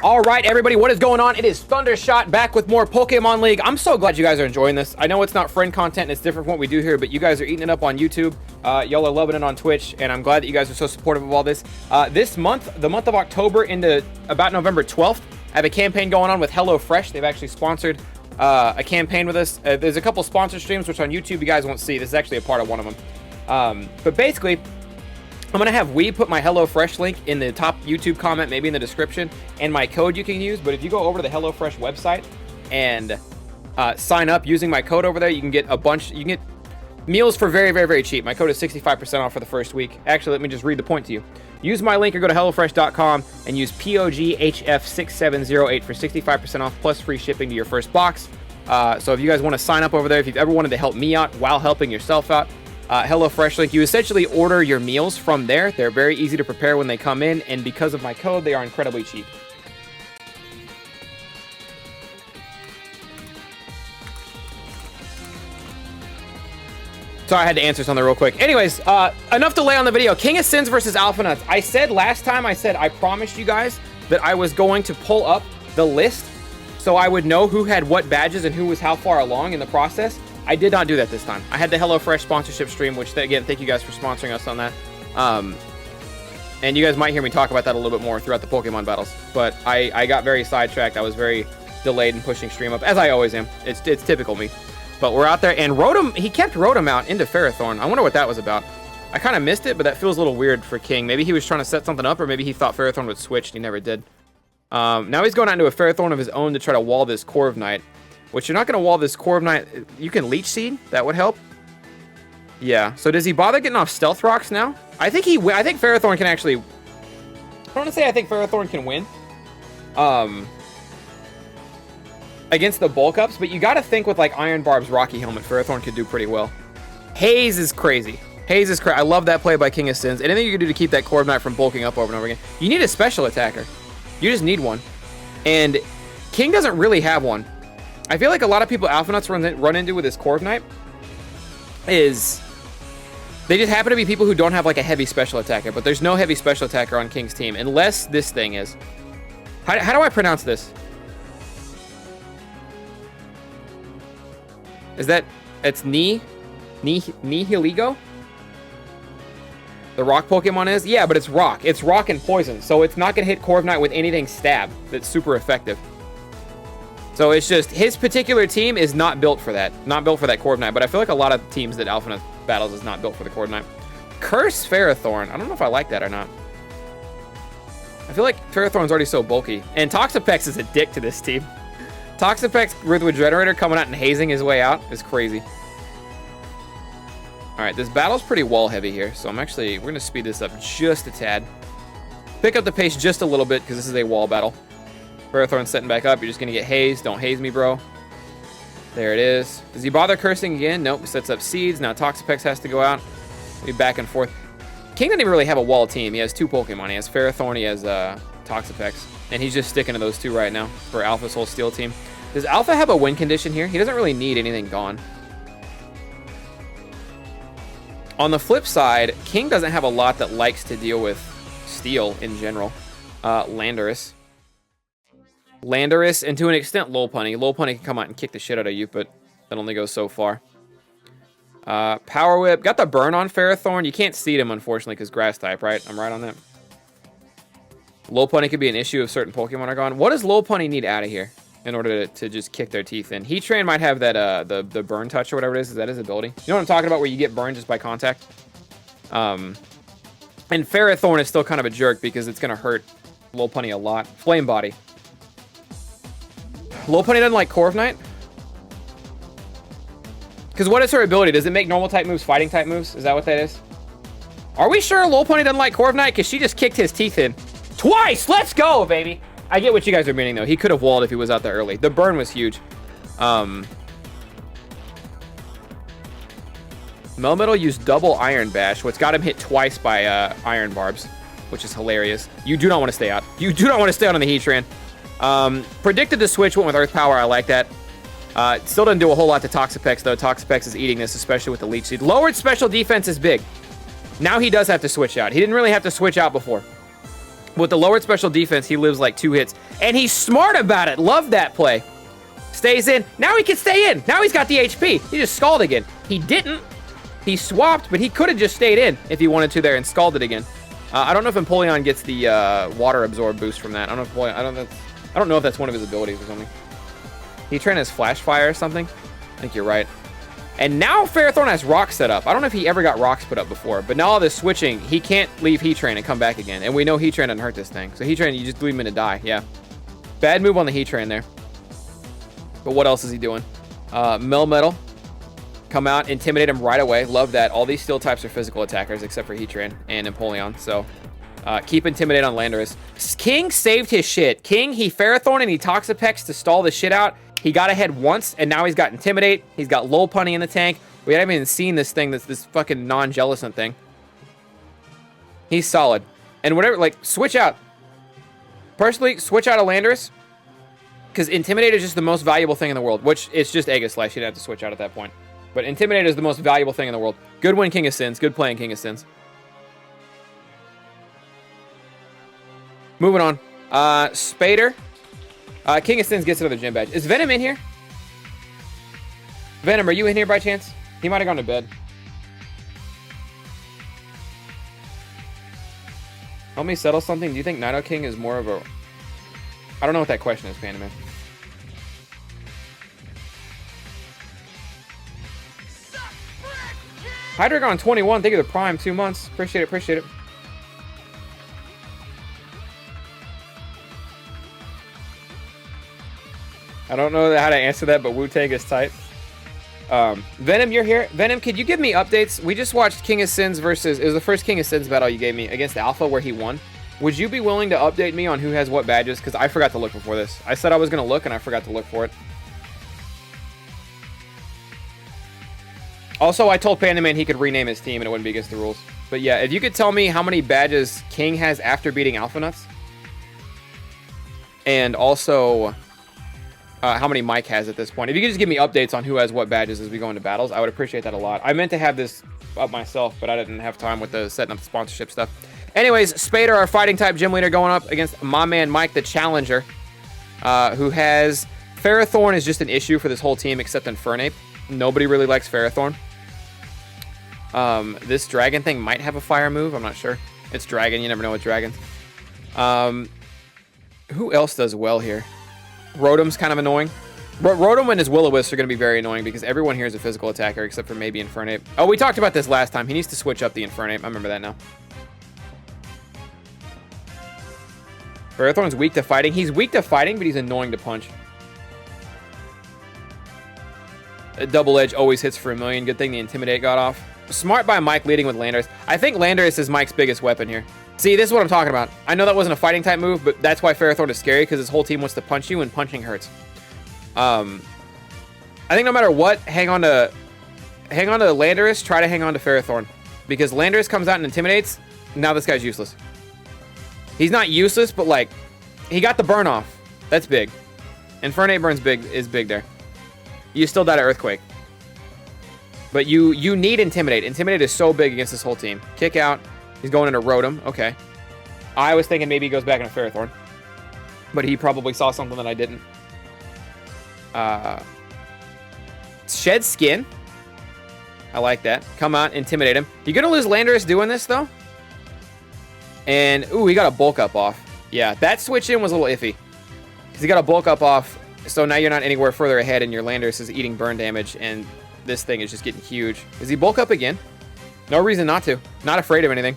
All right, everybody, what is going on? It is Thundershot back with more Pokemon League. I'm so glad you guys are enjoying this. I know it's not friend content and it's different from what we do here, but you guys are eating it up on YouTube. Y'all are loving it on Twitch, and I'm glad that you guys are so supportive of all this. This month, the month of October into about November 12th, I have a campaign going on with HelloFresh. They've actually sponsored a campaign with us. There's a couple sponsor streams, which on YouTube you guys won't see. This is actually a part of one of them. But basically, I'm going to have put my HelloFresh link in the top YouTube comment, maybe in the description, and my code you can use. But if you go over to the HelloFresh website and sign up using my code over there, you can get you can get meals for very, very, very cheap. My code is 65% off for the first week. Actually, let me just read the point to you. Use my link or go to HelloFresh.com and use POGHF6708 for 65% off plus free shipping to your first box. So if you guys want to sign up over there, if you've ever wanted to help me out while helping yourself out, HelloFresh link, you essentially order your meals from there. They're very easy to prepare when they come in, and because of my code, they are incredibly cheap. Sorry, I had to answer something real quick. Anyways, enough delay on the video. King of Sins versus Alpha Nuts. I said last time, I promised you guys that I was going to pull up the list so I would know who had what badges and who was how far along in the process. I did not do that this time. I had the HelloFresh sponsorship stream, which, again, thank you guys for sponsoring us on that. And you guys might hear me talk about that a little bit more throughout the Pokemon battles. But I got very sidetracked. I was very delayed in pushing stream up, as I always am. It's typical me. But we're out there, and Rotom, he kept Rotom out into Ferrothorn. I wonder what that was about. I kind of missed it, but that feels a little weird for King. Maybe he was trying to set something up, or maybe he thought Ferrothorn would switch, and he never did. Now he's going out into a Ferrothorn of his own to try to wall this Corviknight. Which you're not going to wall this Corviknight. You can Leech Seed. That would help. Yeah. So does he bother getting off Stealth Rocks now? I think Ferrothorn can actually... I want to say I think Ferrothorn can win. Against the bulk ups. But you got to think with like Iron Barb's Rocky Helmet, Ferrothorn could do pretty well. Haze is crazy. Haze is crazy. I love that play by King of Sins. Anything you can do to keep that Corviknight from bulking up over and over again. You need a special attacker. You just need one. And King doesn't really have one. I feel like a lot of people Alpha Nuts run into with this Corviknight is they just happen to be people who don't have like a heavy special attacker, but there's no heavy special attacker on King's team unless this thing is. How do I pronounce this? Is that it's Nihilego? The rock Pokemon is? Yeah, but it's rock. It's rock and poison, so it's not gonna hit Corviknight with anything stab that's super effective. So it's just, his particular team is not built for that. Not built for that Corviknight. But I feel like a lot of teams that Alpha Nuts battles is not built for the Corviknight. Curse Ferrothorn. I don't know if I like that or not. I feel like Ferrothorn's already so bulky. And Toxapex is a dick to this team. Toxapex with Regenerator coming out and hazing his way out is crazy. Alright, this battle's pretty wall heavy here. So we're going to speed this up just a tad. Pick up the pace just a little bit because this is a wall battle. Ferrothorn's setting back up. You're just going to get hazed. Don't haze me, bro. There it is. Does he bother cursing again? Nope. Sets up seeds. Now Toxapex has to go out. Be back and forth. King doesn't even really have a wall team. He has two Pokemon. He has Ferrothorn. He has Toxapex. And he's just sticking to those two right now for Alpha's whole Steel team. Does Alpha have a win condition here? He doesn't really need anything gone. On the flip side, King doesn't have a lot that likes to deal with Steel in general. Landorus, and to an extent, Lopunny. Lopunny can come out and kick the shit out of you, but that only goes so far. Power Whip. Got the burn on Ferrothorn. You can't seed him, unfortunately, because Grass type, right? I'm right on that. Lopunny could be an issue if certain Pokemon are gone. What does Lopunny need out of here in order to just kick their teeth in? Heatran might have that the burn touch or whatever it is. Is that his ability? You know what I'm talking about, where you get burned just by contact? And Ferrothorn is still kind of a jerk because it's going to hurt Lopunny a lot. Flame Body. Lopunny doesn't like Corviknight? Because what is her ability? Does it make normal type moves fighting type moves? Is that what that is? Are we sure Lopunny doesn't like Corviknight? Because she just kicked his teeth in. Twice! Let's go, baby! I get what you guys are meaning, though. He could have walled if he was out there early. The burn was huge. Melmetal used double Iron Bash, which got him hit twice by Iron Barbs, which is hilarious. You do not want to stay out. You do not want to stay out on the Heatran. Predicted the switch, went with Earth Power. I like that. Still doesn't do a whole lot to Toxapex, though. Toxapex is eating this, especially with the Leech Seed. Lowered special defense is big. Now he does have to switch out. He didn't really have to switch out before. With the lowered special defense, he lives like 2 hits. And he's smart about it. Love that play. Stays in. Now he can stay in. Now he's got the HP. He just scalded again. He didn't. He swapped, but he could have just stayed in if he wanted to there and scalded again. I don't know if Empoleon gets the water absorb boost from that. I don't know if that's one of his abilities or something. He trained as Flash Fire or something. I think you're right. And now Ferrothorn has Rock set up. I don't know if he ever got Rocks put up before, but now all this switching, he can't leave Heat Train and come back again. And we know Heat Train doesn't hurt this thing. So Heat Train, you just leave him in to die. Yeah. Bad move on the Heat Train there. But what else is he doing? Melmetal. Come out, intimidate him right away. Love that. All these steel types are physical attackers except for Heat Train and Empoleon. So keep intimidate on Landorus. King saved his shit. King, he Ferrothorn and he Toxapex to stall the shit out. He got ahead once, and now he's got Intimidate. He's got Lull Punny in the tank. We haven't even seen this thing, this fucking non-Jellicent thing. He's solid. And whatever, like, switch out. Personally, switch out a Landorus, because Intimidate is just the most valuable thing in the world, which it's just Aegislash. You don't have to switch out at that point. But Intimidate is the most valuable thing in the world. Good win, King of Sins. Good playing, King of Sins. Moving on. Spader. King of Sins gets another gym badge. Is Venom in here? Venom, are you in here by chance? He might have gone to bed. Help me settle something. Do you think Nido King is more of a... I don't know what that question is, Panda Man. Hydreigon 21. Thank you for the Prime. 2 months. Appreciate it. Appreciate it. I don't know how to answer that, but Wu-Tang is tight. Venom, you're here. Venom, could you give me updates? We just watched King of Sins versus... It was the first King of Sins battle you gave me against Alpha where he won. Would you be willing to update me on who has what badges? Because I forgot to look before this. I said I was going to look, and I forgot to look for it. Also, I told Panda Man he could rename his team, and it wouldn't be against the rules. But yeah, if you could tell me how many badges King has after beating Alpha Nuts. And also... how many Mike has at this point. If you could just give me updates on who has what badges as we go into battles, I would appreciate that a lot. I meant to have this up myself, but I didn't have time with the setting up the sponsorship stuff. Anyways, Spader, our fighting type gym leader, going up against my man Mike, the challenger, who has... Ferrothorn is just an issue for this whole team except Infernape. Nobody really likes Ferrothorn. This dragon thing might have a fire move. I'm not sure. It's dragon. You never know with dragons. Who else does well here? Rotom's kind of annoying. Rotom and his Will-O-Wisp are going to be very annoying because everyone here is a physical attacker except for maybe Infernape. Oh, we talked about this last time. He needs to switch up the Infernape. I remember that now. Ferrothorn's weak to fighting. He's weak to fighting, but he's annoying to punch. A double edge always hits for 1,000,000. Good thing the Intimidate got off. Smart by Mike leading with Landorus. I think Landorus is Mike's biggest weapon here. See, this is what I'm talking about. I know that wasn't a fighting type move, but that's why Ferrothorn is scary, because his whole team wants to punch you, and punching hurts. I think no matter what, hang on to Landorus, try to hang on to Ferrothorn. Because Landorus comes out and intimidates, now this guy's useless. He's not useless, but like, he got the burn off. That's big. Infernape burns is big there. You still died at Earthquake. But you need Intimidate. Intimidate is so big against this whole team. Kick out. He's going into Rotom. Okay. I was thinking maybe he goes back into Ferrothorn. But he probably saw something that I didn't. Shed Skin. I like that. Come out, intimidate him. You're going to lose Landorus doing this, though. And, ooh, he got a bulk up off. Yeah, that switch in was a little iffy. Because he got a bulk up off. So now you're not anywhere further ahead, and your Landorus is eating burn damage. And this thing is just getting huge. Is he bulk up again? No reason not to. Not afraid of anything.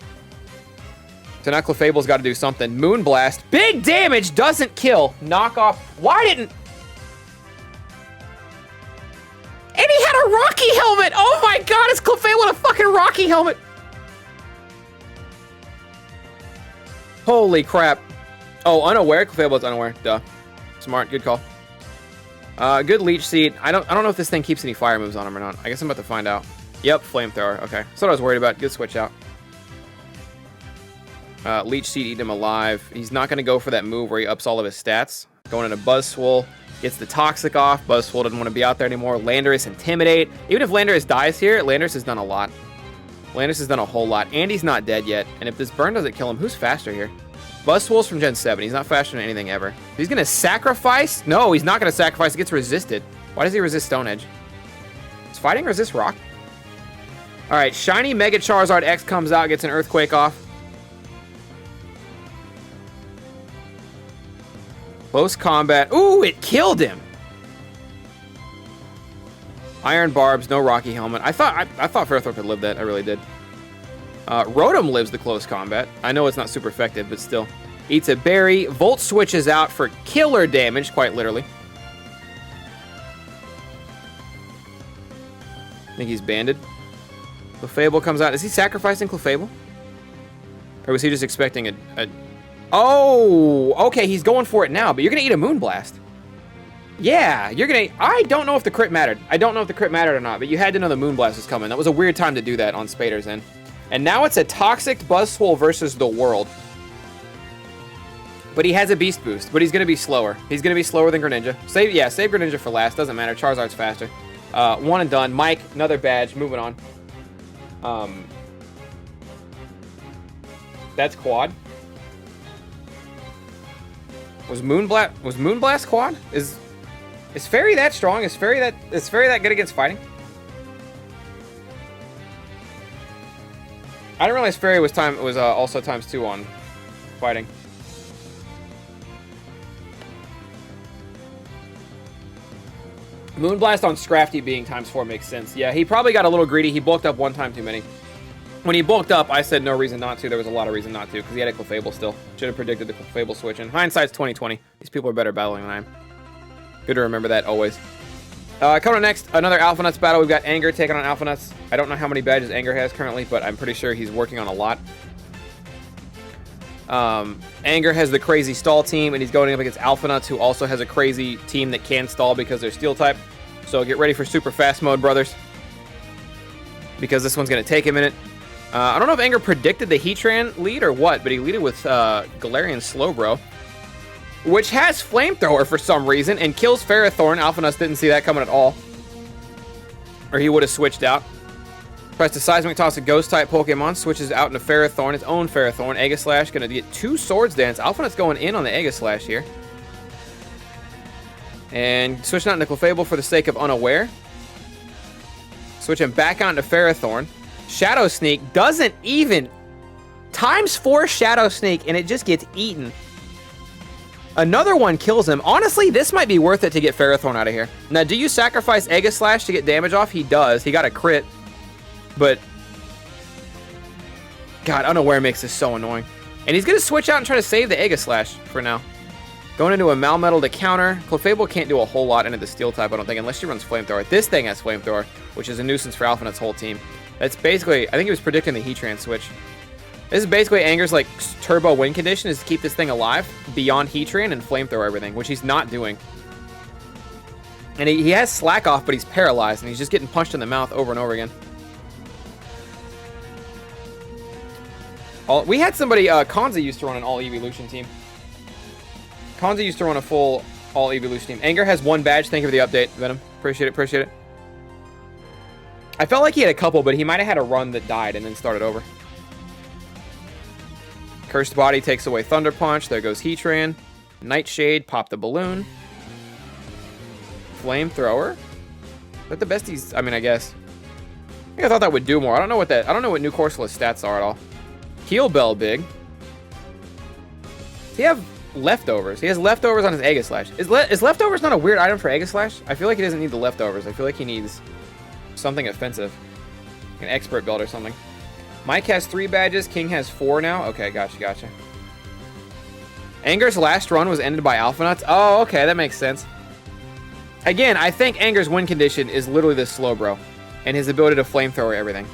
So now Clefable's got to do something. Moonblast. Big damage. Doesn't kill. Knock off. Why didn't... And he had a Rocky helmet. Oh my god, it's Clefable with a fucking Rocky helmet. Holy crap. Oh, unaware? Clefable's unaware. Duh. Smart. Good call. Good Leech Seed. I don't know if this thing keeps any fire moves on him or not. I guess I'm about to find out. Yep, Flamethrower. Okay. That's what I was worried about. Good switch out. Leech Seed, eat him alive. He's not going to go for that move where he ups all of his stats. Going into Buzzswole. Gets the Toxic off. Buzzswole doesn't want to be out there anymore. Landorus, Intimidate. Even if Landorus dies here, Landorus has done a lot. Landorus has done a whole lot. And he's not dead yet. And if this burn doesn't kill him, who's faster here? Buzzwole's from Gen 7. He's not faster than anything ever. He's going to sacrifice? No, he's not going to sacrifice. It gets resisted. Why does he resist Stone Edge? Is fighting resist rock? All right, shiny Mega Charizard X comes out, gets an Earthquake off. Close combat. Ooh, it killed him. Iron Barbs, no Rocky Helmet. I thought Ferrothorn could live that. I really did. Rotom lives the close combat. I know it's not super effective, but still. Eats a berry. Volt switches out for killer damage, quite literally. I think he's banded. Clefable comes out. Is he sacrificing Clefable? Or was he just expecting a... Oh! Okay, he's going for it now, but you're going to eat a Moonblast. Yeah, you're going to... I don't know if the crit mattered. I don't know if the crit mattered or not, but you had to know the Moonblast was coming. That was a weird time to do that on Spader's end. And now it's a Toxic Buzzwole versus the World. But he has a Beast Boost, but he's going to be slower. He's going to be slower than Greninja. Save Greninja for last. Doesn't matter. Charizard's faster. One and done. Mike, another badge. Moving on. That's quad. Was Moonblast quad? Is Fairy that strong? Is Fairy that good against fighting? I didn't realize Fairy was also ×2 on fighting. Moonblast on Scrafty being ×4 makes sense. Yeah, he probably got a little greedy. He bulked up one time too many. When he bulked up, I said no reason not to. There was a lot of reason not to, because he had a Clefable still. Should have predicted the Clefable switch. And hindsight's 20/20. These people are better battling than I am. Good to remember that always. Coming up next, another Alpha Nuts battle. We've got Anger taking on Alpha Nuts. I don't know how many badges Anger has currently, but I'm pretty sure he's working on a lot. Anger has the crazy stall team, and he's going up against Alpha Nuts, who also has a crazy team that can stall because they're Steel type. So get ready for super fast mode, brothers, because this one's going to take a minute. I don't know if Anger predicted the Heatran lead or what, but he leaded with Galarian Slowbro, which has Flamethrower for some reason and kills Ferrothorn. Alpha Nuts didn't see that coming at all, or he would have switched out. Tries to Seismic Toss a Ghost-type Pokemon, switches out into Ferrothorn, his own Ferrothorn. Aegislash going to get 2 Swords Dance. Alpha Nuts going in on the Aegislash here. And switching out into Clefable for the sake of Unaware. Switching back onto Ferrothorn. Shadow Sneak doesn't even... ×4 Shadow Sneak, and it just gets eaten. Another one kills him. Honestly, this might be worth it to get Ferrothorn out of here. Now, do you sacrifice Aegislash to get damage off? He does. He got a crit. But... God, Unaware makes this so annoying. And he's going to switch out and try to save the Aegislash for now. Going into a Malmetal to counter. Clefable can't do a whole lot into the Steel type, I don't think, unless she runs Flamethrower. This thing has Flamethrower, which is a nuisance for Alpha Nuts' whole team. That's basically... I think he was predicting the Heatran switch. This is basically Anger's, like, turbo win condition, is to keep this thing alive beyond Heatran and Flamethrower everything, which he's not doing. And he has Slack Off, but he's paralyzed, and he's just getting punched in the mouth over and over again. We had somebody... Kanza used to run an all-evolution team. Kanza used to run a full all-evolution team. Anger has 1 badge. Thank you for the update, Venom. Appreciate it, appreciate it. I felt like he had a couple, but he might have had a run that died and then started over. Cursed Body takes away Thunder Punch. There goes Heatran. Nightshade, pop the balloon. Flamethrower. Is that the best he's... I mean, I guess. I thought that would do more. I don't know what New Corsolas stats are at all. Heal Bell big. Does he have leftovers? He has leftovers on his Aegislash. Is leftovers not a weird item for Aegislash? I feel like he doesn't need the leftovers. I feel like he needs something offensive. An expert belt or something. Mike has 3 badges. King has 4 now. Okay, gotcha. Anger's last run was ended by Alpha Nuts. Oh, okay, that makes sense. Again, I think Anger's win condition is literally this Slowbro and his ability to Flamethrower everything.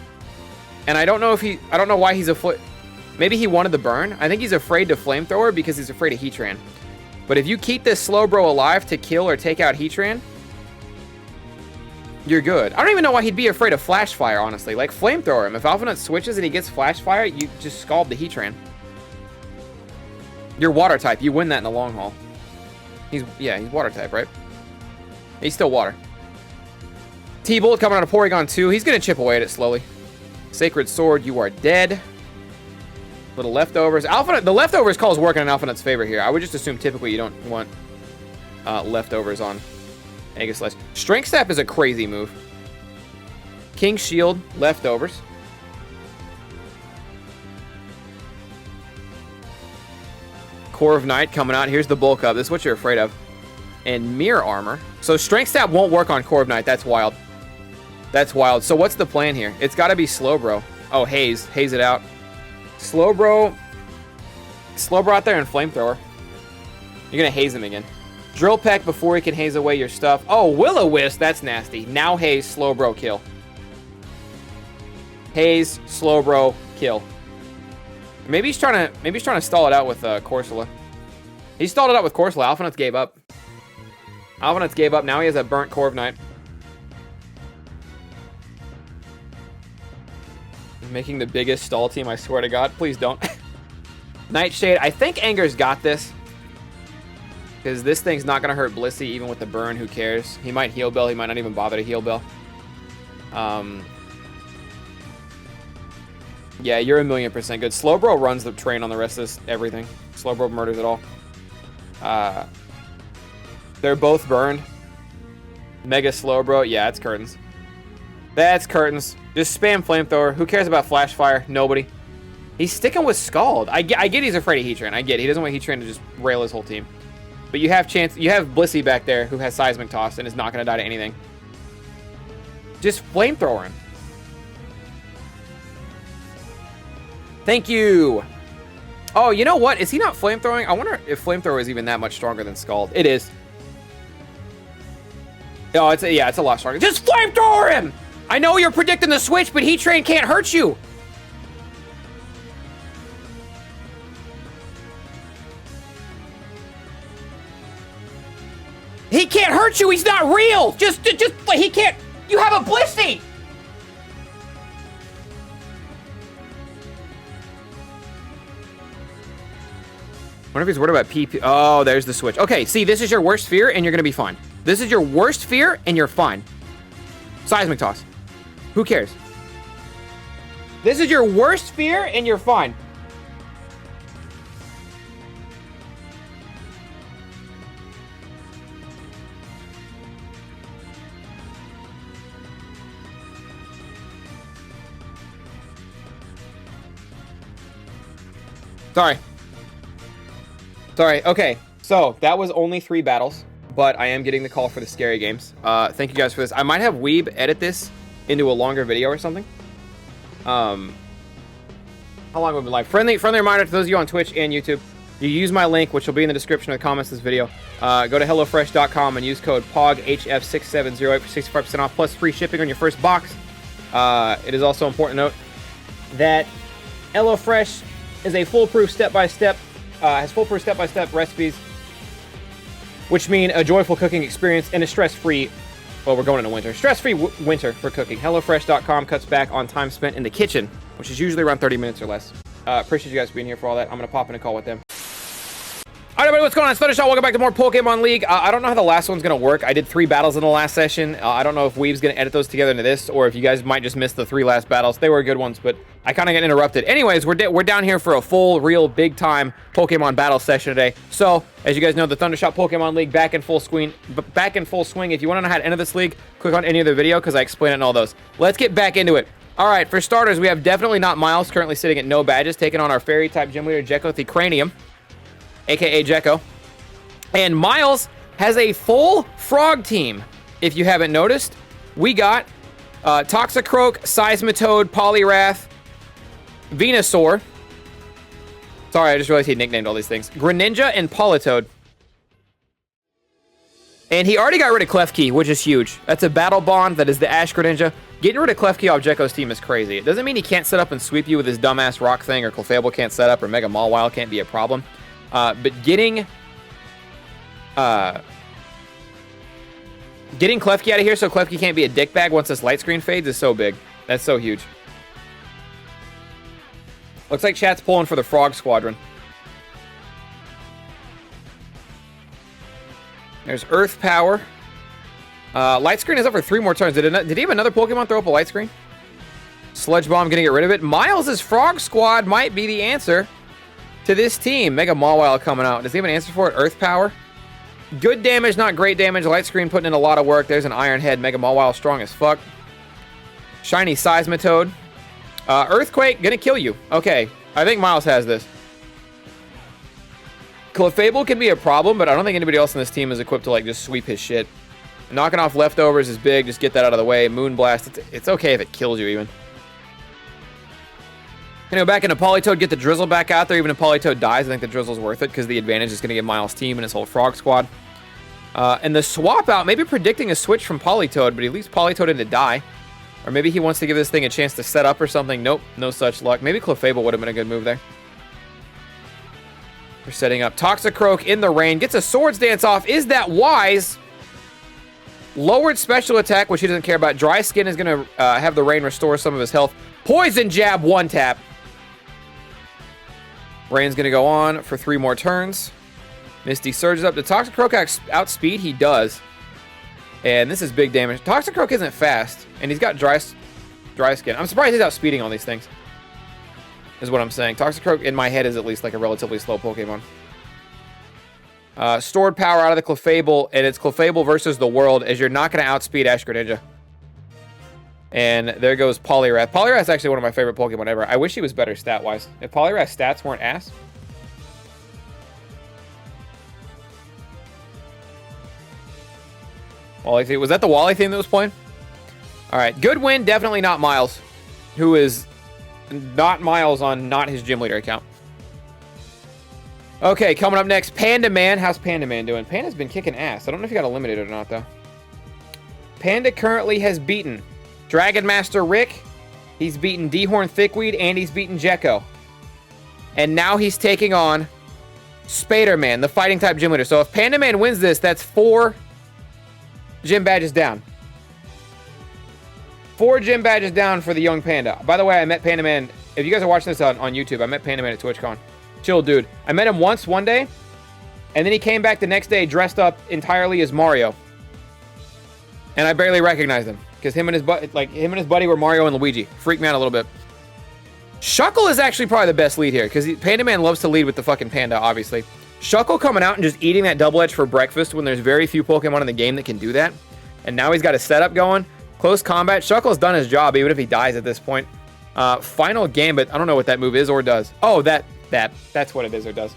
And I don't know why he's maybe he wanted the burn. I think he's afraid to Flamethrower because he's afraid of Heatran. But if you keep this Slowbro alive to kill or take out Heatran, you're good. I don't even know why he'd be afraid of Flash Fire, honestly. Like, Flamethrower him. If Alpha Nut switches and he gets Flash Fire, you just scald the Heatran. You're Water type. You win that in the long haul. He's Water type, right? He's still Water. T-Bolt coming out of Porygon 2. He's going to chip away at it slowly. Sacred Sword, you are dead. Little leftovers. Alphanut, the leftovers call is working in Alphanut's favor here. I would just assume typically you don't want leftovers on Aegislash. Strength Sap is a crazy move. King Shield, leftovers. Core of Night coming out. Here's the bulk up. This is what you're afraid of. And Mirror Armor. So Strength Sap won't work on Core of Night. That's wild. That's wild. So what's the plan here? It's got to be Slowbro. Oh, Haze. Haze it out. Slowbro. Slowbro out there and Flamethrower. You're going to haze him again. Drill Peck before he can haze away your stuff. Oh, Will-O-Wisp. That's nasty. Now Haze, Slowbro, kill. Haze, Slowbro, kill. Maybe he's trying to stall it out with Corsola. He stalled it out with Corsola. Alphanuts gave up. Alphanuts gave up. Now he has a burnt Core of Night. Making the biggest stall team, I swear to God. Please don't. Nightshade. I think Anger's got this. Because this thing's not going to hurt Blissey even with the burn. Who cares? He might heal Bell. He might not even bother to heal Bell. Yeah, you're 1,000,000% good. Slowbro runs the train on the rest of this everything. Slowbro murders it all. They're both burned. Mega Slowbro. Yeah, it's curtains. That's curtains. Just spam Flamethrower. Who cares about Flash Fire? Nobody. He's sticking with Scald. I get he's afraid of Heatran. I get it. He doesn't want Heatran to just rail his whole team. But you have chance. You have Blissey back there who has Seismic Toss and is not going to die to anything. Just Flamethrower him. Thank you. Oh, you know what? Is he not Flamethrowing? I wonder if Flamethrower is even that much stronger than Scald. It is. Oh, it's a lot stronger. Just Flamethrower him! I know you're predicting the switch, but Heatran can't hurt you. He can't hurt you. He's not real. Just he can't. You have a Blissey. I wonder if he's worried about PP. Oh, there's the switch. Okay, see, this is your worst fear, and you're going to be fine. This is your worst fear, and you're fine. Seismic Toss. Who cares? This is your worst fear, and you're fine. Sorry, okay. So, that was only 3 battles, but I am getting the call for the scary games. Thank you guys for this. I might have Weeb edit this into a longer video or something. How long have we been live? Friendly reminder to those of you on Twitch and YouTube. You use my link, which will be in the description of the comments of this video. Go to HelloFresh.com and use code POGHF6708 for 65% off plus free shipping on your first box. It is also important to note that HelloFresh is a foolproof step-by-step has foolproof step-by-step recipes, which mean a joyful cooking experience and a stress-free, well, we're going into winter, stress-free winter for cooking. HelloFresh.com cuts back on time spent in the kitchen, which is usually around 30 minutes or less. Appreciate you guys being here for all that. I'm going to pop in a call with them. All right, everybody, what's going on? It's Thundershot. Welcome back to more Pokemon League. I don't know how the last one's going to work. I did 3 battles in the last session. I don't know if Weeb's going to edit those together into this, or if you guys might just miss the 3 last battles. They were good ones, but I kind of got interrupted. Anyways, we're down here for a full, real, big-time Pokemon battle session today. So, as you guys know, the Thundershot Pokemon League back in full swing. If you want to know how to enter this league, click on any other video, because I explain it in all those. Let's get back into it. All right, for starters, we have definitely not Miles, currently sitting at no badges, taking on our Fairy-type Gym Leader, Jacko the Cranium, a.k.a. Jacko. And Miles has a full frog team, if you haven't noticed. We got Toxicroak, Seismitoad, Poliwrath, Venusaur. Sorry, I just realized he nicknamed all these things. Greninja and Politoed. And he already got rid of Klefki, which is huge. That's a battle bond. That is the Ash Greninja. Getting rid of Klefki off Jekko's team is crazy. It doesn't mean he can't set up and sweep you with his dumbass rock thing, or Clefable can't set up, or Mega Mawile can't be a problem. But getting Klefki out of here so Klefki can't be a dickbag once this light screen fades is so big. That's so huge. Looks like chat's pulling for the Frog Squadron. There's Earth Power. Light screen is up for 3 more turns. Did he have another Pokemon throw up a light screen? Sludge Bomb gonna get rid of it. Miles' Frog Squad might be the answer to this team. Mega Mawile coming out. Does he have an answer for it? Earth Power. Good damage, not great damage. Light Screen putting in a lot of work. There's an Iron Head. Mega Mawile strong as fuck. Shiny Seismitoad. Earthquake, gonna kill you. Okay, I think Miles has this. Clefable can be a problem, but I don't think anybody else in this team is equipped to like just sweep his shit. Knocking off leftovers is big. Just get that out of the way. Moonblast, it's okay if it kills you even. Gonna go back into Politoed, get the Drizzle back out there. Even if Politoed dies, I think the Drizzle's worth it because the advantage is gonna give Miles' team and his whole Frog Squad. And the swap out, maybe predicting a switch from Politoed, but he leaves Politoed in to die. Or maybe he wants to give this thing a chance to set up or something. Nope, no such luck. Maybe Clefable would have been a good move there. We're setting up Toxicroak in the rain. Gets a Swords Dance off. Is that wise? Lowered special attack, which he doesn't care about. Dry Skin is going to have the rain restore some of his health. Poison Jab, one tap. Rain's going to go on for 3 more turns. Misty surges up. The Toxicroak outspeed? He does. And this is big damage. Toxicroak isn't fast, and he's got dry skin. I'm surprised he's outspeeding all these things, is what I'm saying. Toxicroak, in my head, is at least like a relatively slow Pokemon. Stored power out of the Clefable, and it's Clefable versus the world, as you're not going to outspeed Ash Greninja. And there goes Poliwrath. Poliwrath's actually one of my favorite Pokemon ever. I wish he was better stat-wise. If Poliwrath's stats weren't ass. Wally theme. Was that the Wally theme that was playing? All right. Good win. Definitely not Miles, who is not Miles on not his gym leader account. Okay, coming up next, Panda Man. How's Panda Man doing? Panda's been kicking ass. I don't know if he got eliminated or not, though. Panda currently has beaten Dragon Master Rick. He's beaten Dehorn Thickweed, and he's beaten Jacko. And now he's taking on Spader Man, the fighting type gym leader. So if Panda Man wins this, that's 4 gym badges down. 4 gym badges down for the young Panda. By the way, I met Panda Man. If you guys are watching this on YouTube, I met Panda Man at TwitchCon. Chill dude. I met him once one day, and then he came back the next day dressed up entirely as Mario. And I barely recognized him because him and his buddy were Mario and Luigi. Freaked me out a little bit. Shuckle is actually probably the best lead here because Panda Man loves to lead with the fucking panda, obviously. Shuckle coming out and just eating that double edge for breakfast when there's very few Pokemon in the game that can do that. And now he's got a setup going. Close combat. Shuckle's done his job even if he dies at this point. Final Gambit. I don't know what that move is or does. Oh, that's what it is or does.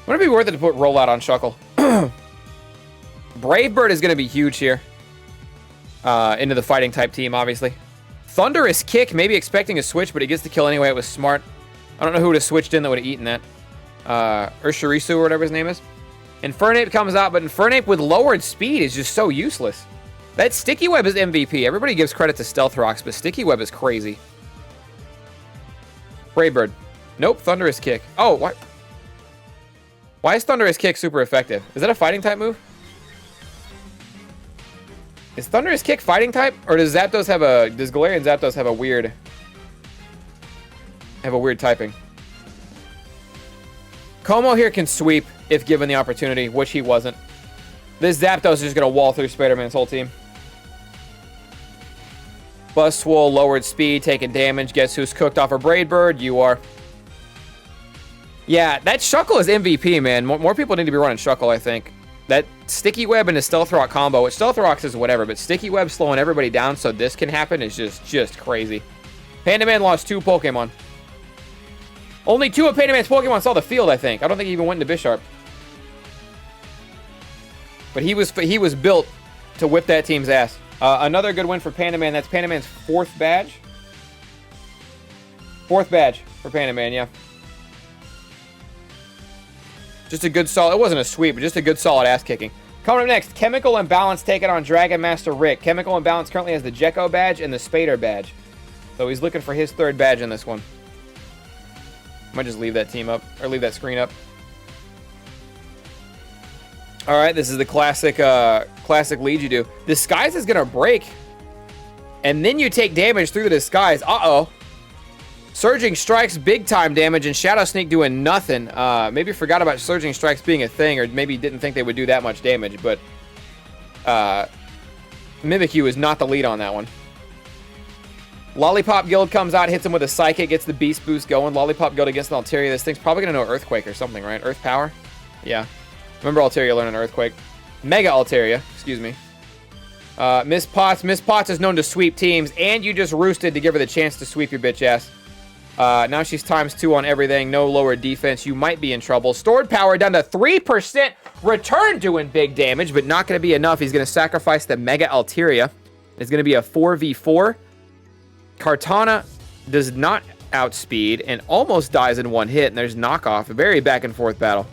Wouldn't it be worth it to put Rollout on Shuckle? Brave Bird is going to be huge here. Into the fighting type team, obviously. Thunderous Kick, maybe expecting a switch, but he gets the kill anyway. It was smart. I don't know who would have switched in that would have eaten that. Urshirisu or whatever his name is. Infernape comes out, but Infernape with lowered speed is just so useless. That Sticky Web is MVP. Everybody gives credit to Stealth Rocks, but Sticky Web is crazy. Brave Bird. Nope, Thunderous Kick. Oh, what? Why is Thunderous Kick super effective? Is that a fighting type move? Is Thunderous Kick fighting type? Or does Zapdos have a... Does Galarian Zapdos have a weird... typing? Como here can sweep if given the opportunity, which he wasn't. This Zapdos is just going to wall through Spider-Man's whole team. Buzzwole, lowered speed, taking damage. Guess who's cooked off a Braid Bird? You are. Yeah, that Shuckle is MVP, man. More people need to be running Shuckle, I think. That Sticky Web and a Stealth Rock combo, which Stealth Rocks is whatever, but Sticky Web slowing everybody down so this can happen is just crazy. Panda Man lost 2 Pokemon. Only 2 of Panda Man's Pokemon saw the field, I think. I don't think he even went into Bisharp. But he was built to whip that team's ass. Another good win for Panda Man. That's Panda Man's 4th badge. 4th badge for Panda Man, yeah. Just a good solid... It wasn't a sweep, but just a good solid ass-kicking. Coming up next, Chemical Imbalance taking on Dragon Master Rick. Chemical Imbalance currently has the Gekko badge and the Spader badge. So he's looking for his 3rd badge in this one. Might just leave that team up, or leave that screen up. All right, this is the classic lead you do. Disguise is gonna break, and then you take damage through the disguise. Uh-oh. Surging Strikes, big time damage, and Shadow Sneak doing nothing. Maybe forgot about Surging Strikes being a thing, or maybe didn't think they would do that much damage, but Mimikyu is not the lead on that one. Lollipop Guild comes out, hits him with a Psychic, gets the Beast Boost going. Lollipop Guild against an Altaria. This thing's probably going to know Earthquake or something, right? Earth Power? Yeah. Remember Altaria learning Earthquake. Mega Altaria, excuse me. Miss Potts. Miss Potts is known to sweep teams, and you just roosted to give her the chance to sweep your bitch ass. Now she's ×2 on everything. No lower defense. You might be in trouble. Stored power down to 3%. Return doing big damage, but not going to be enough. He's going to sacrifice the Mega Altaria. It's going to be a 4v4. Kartana does not outspeed and almost dies in one hit, and there's knockoff. A very back and forth battle.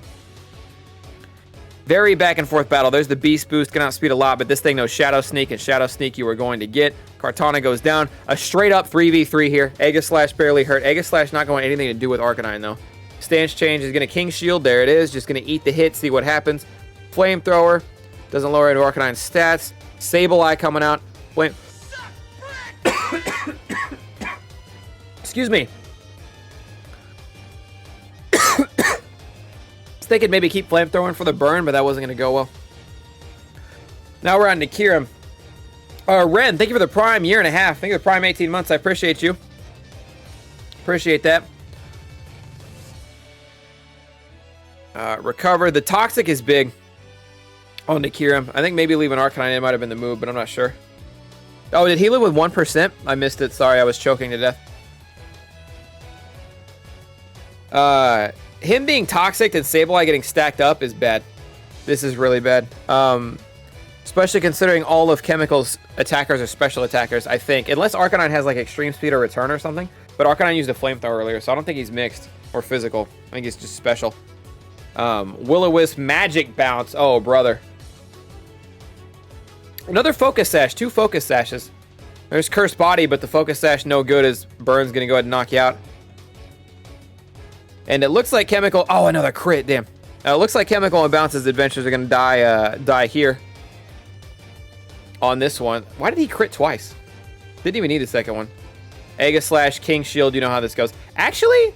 Very back and forth battle. There's the Beast Boost. Can outspeed a lot, but this thing knows Shadow Sneak, and Shadow Sneak you are going to get. Kartana goes down. A straight up 3v3 here. Aegislash barely hurt. Aegislash not going anything to do with Arcanine, though. Stance change is going to King Shield. There it is. Just going to eat the hit, see what happens. Flamethrower. Doesn't lower into Arcanine's stats. Sableye coming out. Flame. Excuse me. I was thinking maybe keep flamethrowing for the burn, but that wasn't going to go well. Now we're on to Kirim. Ren, thank you for the Prime 1.5 years. Thank you for the Prime 18 months. I appreciate you. Appreciate that. Recover. The Toxic is big on the Kirim. I think maybe leaving Arcanine in might have been the move, but I'm not sure. Oh, did he live with 1%? I missed it. Sorry, I was choking to death. Him being toxic and Sableye getting stacked up is bad. This is really bad. Especially considering all of Chemical's attackers are special attackers, I think. Unless Arcanine has like extreme speed or return or something. But Arcanine used a flamethrower earlier, so I don't think he's mixed or physical. I think he's just special. Will-O-Wisp Magic Bounce. Oh, brother. Another Focus Sash. 2 Focus Sashes. There's Cursed Body, but the Focus Sash no good as Burn's going to go ahead and knock you out. And it looks like Chemical... Oh, another crit. Damn. It looks like Chemical and Bounce's adventures are going to die here. On this one. Why did he crit twice? Didn't even need the second one. Aegislash, King Shield. You know how this goes. Actually...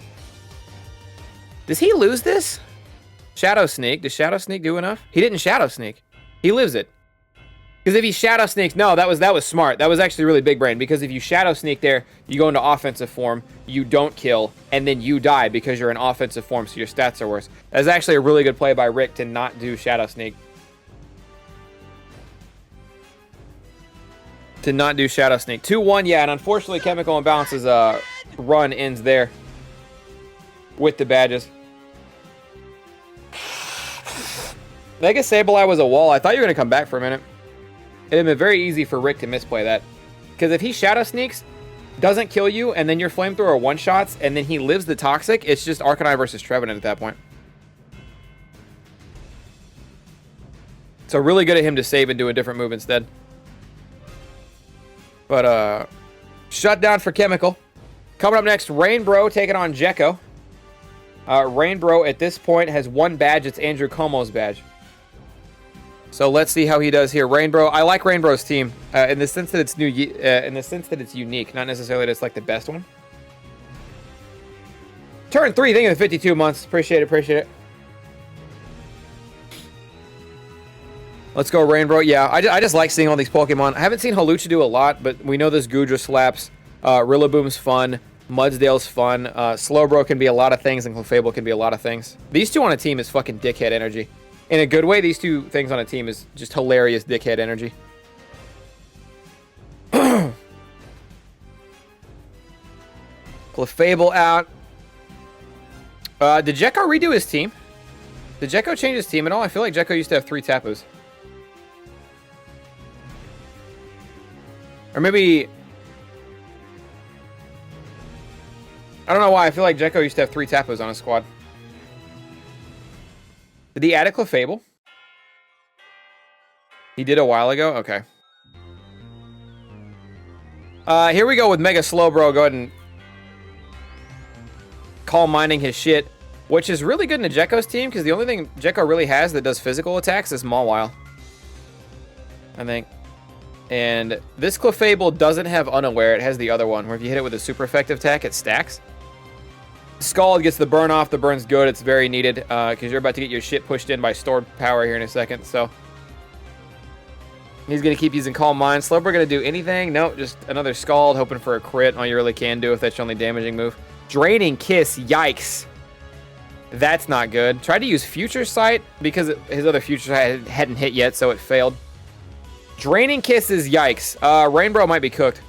Does he lose this? Shadow Sneak. Does Shadow Sneak do enough? He didn't Shadow Sneak. He lives it. Because if he Shadow Sneaks... No, that was smart. That was actually really big brain. Because if you Shadow Sneak there, you go into offensive form, you don't kill, and then you die because you're in offensive form, so your stats are worse. That's actually a really good play by Rick to not do Shadow Sneak. To not do Shadow Sneak. 2-1, yeah, and unfortunately Chemical and Bounce's run ends there. With the badges. Mega Sableye was a wall. I thought you were going to come back for a minute. It would have been very easy for Rick to misplay that. Because if he Shadow Sneaks, doesn't kill you, and then your Flamethrower one-shots, and then he lives the Toxic, it's just Arcanine versus Trevenant at that point. So really good at him to save and do a different move instead. But, shutdown for Chemical. Coming up next, Rainbro taking on Jacko. Rainbro at this point has 1 badge. It's Andrew Como's badge. So let's see how he does here. Rainbow, I like Rainbow's team in the sense that it's it's unique, not necessarily that it's like the best one. Turn 3, thank you for the 52 months. Appreciate it. Let's go Rainbow. Yeah, I just like seeing all these Pokemon. I haven't seen Hawlucha do a lot, but we know this Goodra slaps. Rillaboom's fun. Mudsdale's fun. Slowbro can be a lot of things, and Clefable can be a lot of things. These two on a team is fucking dickhead energy. In a good way, these two things on a team is just hilarious dickhead energy. Clefable out. Did Gekko redo his team? Did Gekko change his team at all? I feel like Gekko used to have 3 Tapus. Or maybe... I don't know why. I feel like Jacko used to have 3 Tapos on his squad. Did he add a Clefable? He did a while ago? Okay. Here we go with Mega Slowbro. Go ahead and Calm Minding his shit. Which is really good in Jekko's team, because the only thing Jekko really has that does physical attacks is Mawile. I think. And this Clefable doesn't have Unaware. It has the other one, where if you hit it with a super effective attack, it stacks. Scald gets the burn off. The burn's good. It's very needed, because you're about to get your shit pushed in by stored power here in a second. So He's going to keep using Calm Mind. Slowbro going to do anything? Nope, just another Scald, hoping for a crit. All you really can do if that's your only damaging move. Draining Kiss, yikes. That's not good. Tried to use Future Sight because his other Future Sight hadn't hit yet, so it failed. Draining Kiss is yikes. Rainbow might be cooked.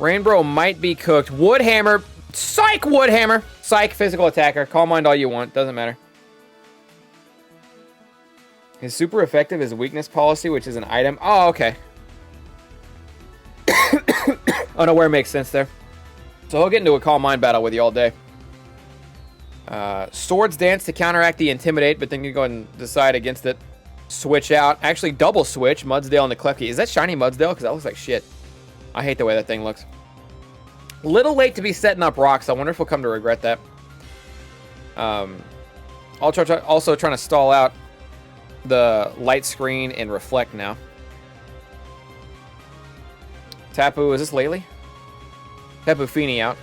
Rainbow might be cooked. Woodhammer. Psych, Woodhammer. Psych, physical attacker. Calm Mind all you want. Doesn't matter. His super effective is weakness policy, which is an item. Oh, okay. Unaware makes sense there. So he'll get into a Calm Mind battle with you all day. Swords Dance to counteract the Intimidate, but then you go and decide against it. Switch out. Actually, double switch. Mudsdale and the Klefki. Is that shiny Mudsdale? Because that looks like shit. I hate the way that thing looks. Little late to be setting up rocks. I wonder if we'll come to regret that. Also trying to stall out the light screen and reflect now. Tapu, is this Laylee? Tapu Fini out.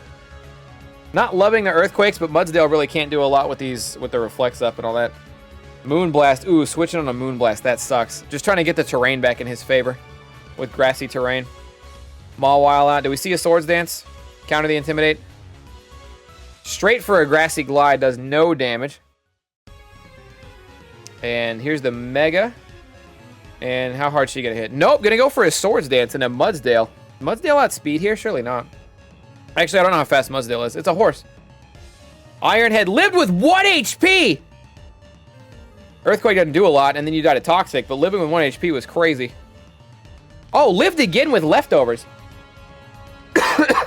Not loving the earthquakes, but Mudsdale really can't do a lot with these, with the reflects up and all that. Moonblast. Ooh, switching on a Moonblast. That sucks. Just trying to get the terrain back in his favor with grassy terrain. Mawile out. Do we see a Swords Dance? Counter the Intimidate. Straight for a Grassy Glide. Does no damage. And here's the Mega. And how hard is she going to hit? Nope. Going to go for a Swords Dance and a Mudsdale. Mudsdale outspeed here? Surely not. Actually, I don't know how fast Mudsdale is. It's a horse. Ironhead lived with 1 HP! Earthquake doesn't do a lot, and then you died of Toxic, but living with 1 HP was crazy. Oh, lived again with Leftovers.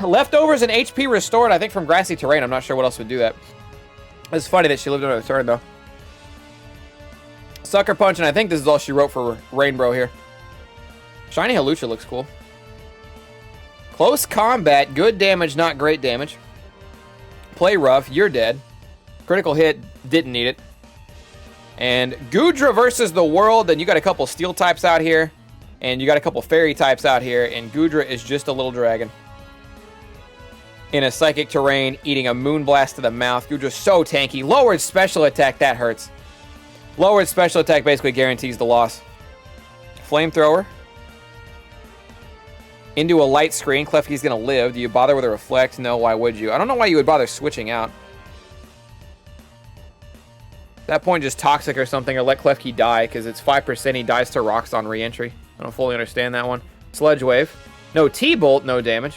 Leftovers and HP restored, I think, from Grassy Terrain. I'm not sure what else would do that. It's funny that she lived another turn, though. Sucker Punch, and I think this is all she wrote for Rainbow here. Shiny Halucha looks cool. Close Combat, good damage, not great damage. Play Rough, you're dead. Critical Hit, didn't need it. And Goodra versus the world, and you got a couple Steel types out here. And you got a couple Fairy types out here, and Goodra is just a little dragon. In a Psychic Terrain, eating a Moonblast to the mouth. Goodra's so tanky. Lowered Special Attack, that hurts. Lowered Special Attack basically guarantees the loss. Flamethrower. Into a Light Screen. Klefki's going to live. Do you bother with a Reflect? No, why would you? I don't know why you would bother switching out. At that point, just Toxic or something, or let Klefki die, because it's 5%. He dies to rocks on re-entry. I don't fully understand that one. Sludge Wave. No T-Bolt, no damage.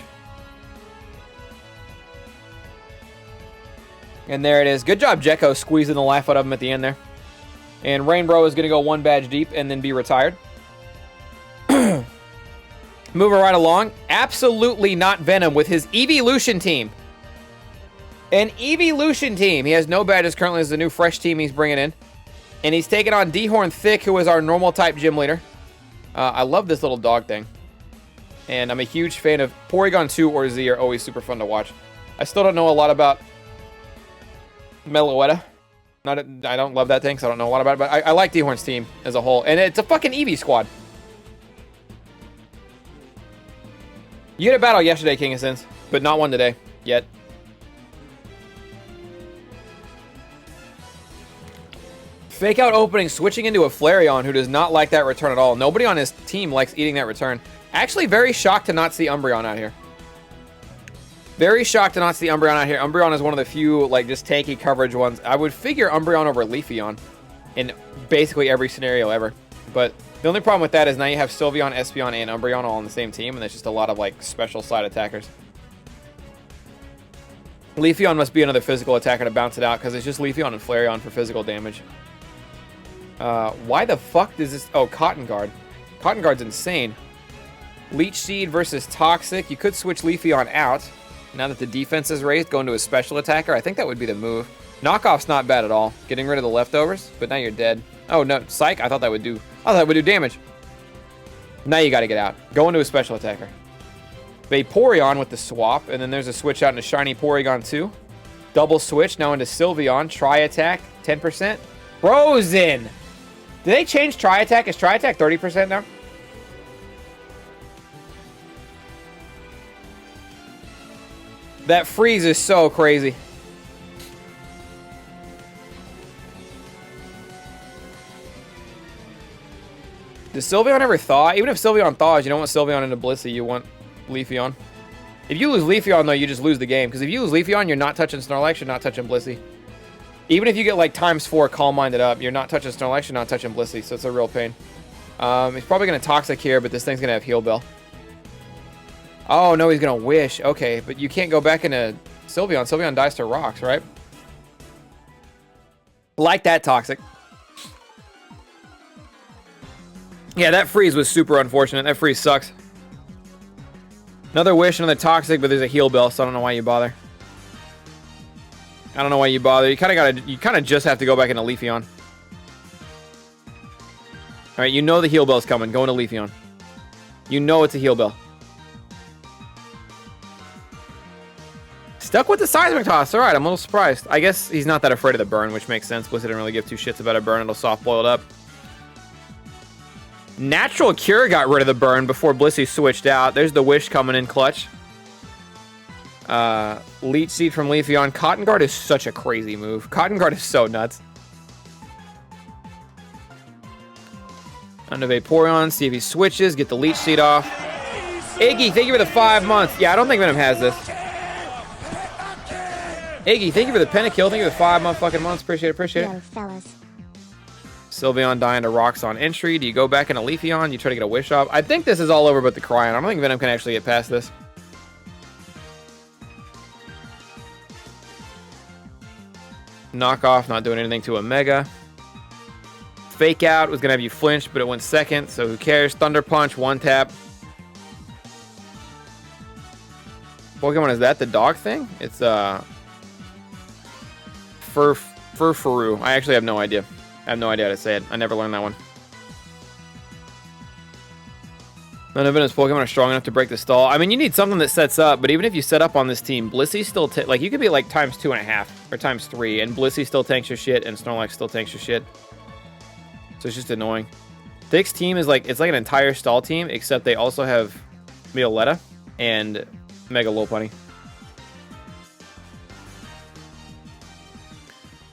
And there it is. Good job, Jacko, squeezing the life out of him at the end there. And Rainbow is going to go 1 badge deep and then be retired. Moving right along. Absolutely not Venom with his Evolution team. An Evolution team. He has no badges currently as the new fresh team he's bringing in. And he's taking on Dehorn Thick, who is our normal type gym leader. I love this little dog thing. And I'm a huge fan of Porygon 2 or Z are always super fun to watch. I still don't know a lot about Meloetta. I don't love that thing, because I don't know a lot about it, but I like Dehorn's team as a whole. And it's a fucking Eevee squad. You had a battle yesterday, King of Sins, but not one today, yet. Fake out opening, switching into a Flareon, who does not like that return at all. Nobody on his team likes eating that return. Actually, very shocked to not see Umbreon out here. Very shocked to not see Umbreon out here. Umbreon is one of the few, like, just tanky coverage ones. I would figure Umbreon over Leafeon in basically every scenario ever. But the only problem with that is now you have Sylveon, Espeon, and Umbreon all on the same team, and there's just a lot of, like, special side attackers. Leafeon must be another physical attacker to bounce it out, because it's just Leafeon and Flareon for physical damage. Why the fuck does this... Oh, Cotton Guard. Cotton Guard's insane. Leech Seed versus Toxic. You could switch Leafeon out. Now that the defense is raised, go into a special attacker. I think that would be the move. Knockoff's not bad at all. Getting rid of the leftovers, but now you're dead. Oh, no. Psych? I thought that would do damage. Now you got to get out. Go into a special attacker. Vaporeon with the swap, and then there's a switch out into Shiny Porygon 2. Double switch now into Sylveon. Tri-Attack, 10%. Frozen! Did they change Tri-Attack? Is Tri-Attack 30% now? That freeze is so crazy. Does Sylveon ever thaw? Even if Sylveon thaws, you don't want Sylveon into Blissey, you want Leafeon. If you lose Leafeon, though, you just lose the game. Because if you lose Leafeon, you're not touching Snorlax, you're not touching Blissey. Even if you get like ×4 Calm Minded up, you're not touching Snorlax, you're not touching Blissey, so it's a real pain. He's probably going to Toxic here, but this thing's going to have Heal Bell. Oh, no, he's going to Wish. Okay, but you can't go back into Sylveon. Sylveon dies to Rocks, right? Like that, Toxic. Yeah, that freeze was super unfortunate. That freeze sucks. Another Wish, another Toxic, but there's a Heal Bell, so I don't know why you bother. I don't know why you bother. You kind of just have to go back into Leafeon. All right, you know the Heal Bell's coming. Go into Leafeon. You know it's a Heal Bell. Stuck with the Seismic Toss. All right, I'm a little surprised. I guess he's not that afraid of the burn, which makes sense. Blissey didn't really give two shits about a burn. It'll soft boil it up. Natural Cure got rid of the burn before Blissey switched out. There's the Wish coming in clutch. Leech Seed from Leafeon. Cotton Guard is such a crazy move. Cotton Guard is so nuts. Onto Vaporeon. See if he switches. Get the Leech Seed off. Iggy, thank you for the 5 months. Yeah, I don't think Venom has this. Iggy, thank you for the Pentakill. Thank you for the 5 motherfucking months. Appreciate it, appreciate it. Yo, fellas. Sylveon dying to Rocks on entry. Do you go back into Leafeon? You try to get a Wish off? I think this is all over but the Cryon. I don't think Venom can actually get past this. Knockoff, not doing anything to a Mega. Fake Out was going to have you flinch, but it went second, so who cares? Thunder Punch, one tap. Pokemon, is that the dog thing? It's, Furfuru. I actually have no idea. I have no idea how to say it. I never learned that one. None of Venom's Pokemon are strong enough to break the stall. I mean, you need something that sets up, but even if you set up on this team, Blissey still... like, you could be like ×2.5 or ×3, and Blissey still tanks your shit, and Snorlax still tanks your shit. So it's just annoying. Thick's team is like... it's like an entire stall team, except they also have Violetta and Mega Lopunny.